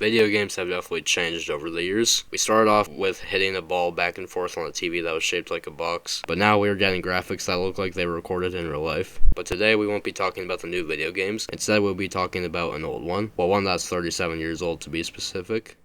Video games have definitely changed over the years. We started off with hitting a ball back and forth on a TV that was shaped like a box, but now we're getting graphics that look like they were recorded in real life. But today we won't be talking about the new video games. Instead, we'll be talking about an old one. Well, one that's 37 years old to be specific.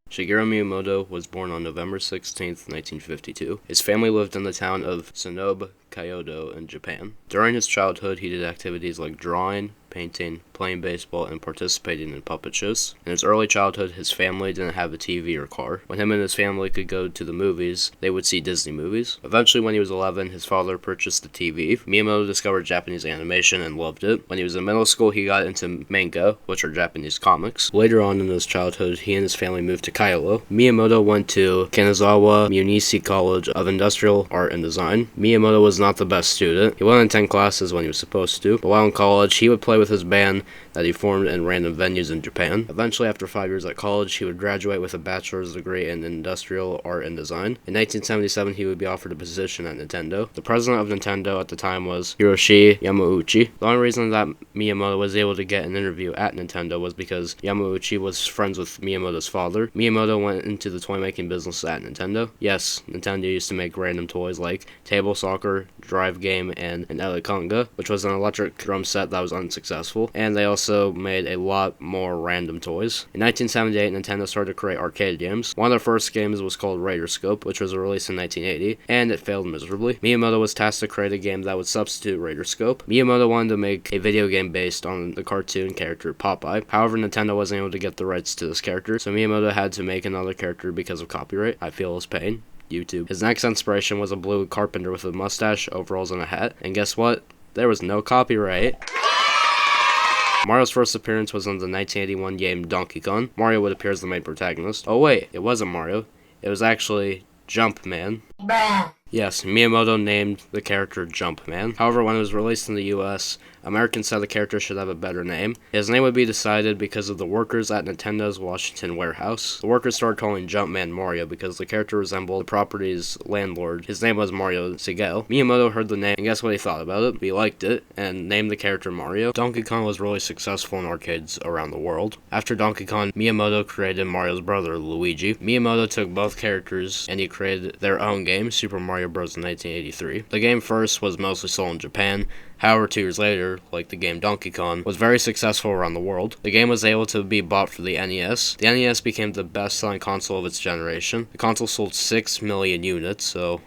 Shigeru Miyamoto was born on November 16, 1952. His family lived in the town of Sonobe, Kyoto in Japan. During his childhood, he did activities like drawing, painting, playing baseball, and participating in puppet shows. In his early childhood, his family didn't have a TV or car. When him and his family could go to the movies, they would see Disney movies. Eventually, when he was 11, his father purchased a TV. Miyamoto discovered Japanese animation and loved it. When he was in middle school, he got into manga, which are Japanese comics. Later on in his childhood, he and his family moved to Kyoto. Miyamoto went to Kanazawa Municipal College of Industrial Art and Design. Miyamoto was not the best student. He wouldn't attend classes when he was supposed to, but while in college, he would play with his band that he formed in random venues in Japan. Eventually, after 5 years at college, he would graduate with a bachelor's degree in industrial art and design. In 1977, he would be offered a position at Nintendo. The president of Nintendo at the time was Hiroshi Yamauchi. The only reason that Miyamoto was able to get an interview at Nintendo was because Yamauchi was friends with Miyamoto's father. Miyamoto went into the toy-making business at Nintendo. Yes, Nintendo used to make random toys like Table Soccer, Drive Game, and an Eleconga, which was an electric drum set that was unsuccessful, and they also made a lot more random toys. In 1978, Nintendo started to create arcade games. One of their first games was called Radarscope, which was released in 1980, and it failed miserably. Miyamoto was tasked to create a game that would substitute Radarscope. Miyamoto wanted to make a video game based on the cartoon character Popeye. However, Nintendo wasn't able to get the rights to this character, so Miyamoto had to make another character because of copyright. I feel his pain. YouTube. His next inspiration was a blue carpenter with a mustache, overalls, and a hat. And guess what? There was no copyright. Mario's first appearance was in the 1981 game Donkey Kong. Mario would appear as the main protagonist. Oh wait, it wasn't Mario. It was actually Jumpman. Yes, Miyamoto named the character Jumpman. However, when it was released in the US, Americans said the character should have a better name. His name would be decided because of the workers at Nintendo's Washington warehouse. The workers started calling Jumpman Mario because the character resembled the property's landlord. His name was Mario Segale. Miyamoto heard the name, and guess what he thought about it? He liked it, and named the character Mario. Donkey Kong was really successful in arcades around the world. After Donkey Kong, Miyamoto created Mario's brother, Luigi. Miyamoto took both characters, and he created their own game, Super Mario Bros. In 1983. The game first was mostly sold in Japan. However, 2 years later, like the game Donkey Kong, was very successful around the world. The game was able to be bought for the NES. The NES became the best-selling console of its generation. The console sold 6 million units, so,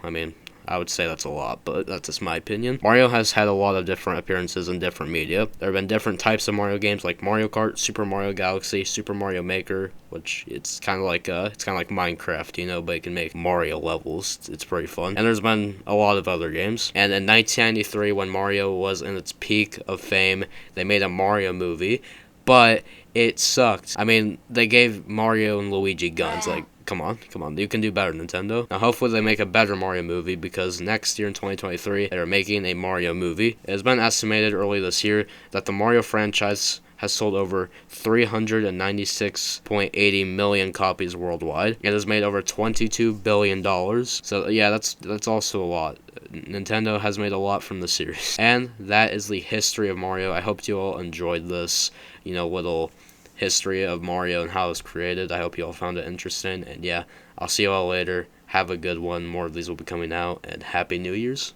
I would say that's a lot, but that's just my opinion. Mario has had a lot of different appearances in different media. There have been different types of Mario games like Mario Kart, Super Mario Galaxy, Super Mario Maker, which it's kind of like Minecraft, but you can make Mario levels. It's pretty fun. And there's been a lot of other games. And in 1993, when Mario was in its peak of fame, they made a Mario movie, but it sucked. They gave Mario and Luigi guns, Come on, you can do better, Nintendo. Now, hopefully they make a better Mario movie, because next year in 2023, they are making a Mario movie. It has been estimated early this year that the Mario franchise has sold over 396.80 million copies worldwide. It has made over $22 billion. So, yeah, that's also a lot. Nintendo has made a lot from the series. And that is the history of Mario. I hope you all enjoyed this, little history of Mario and how it was created. I hope you all found it interesting, and yeah, I'll see you all later. Have a good one. More of these will be coming out, and Happy New Year's.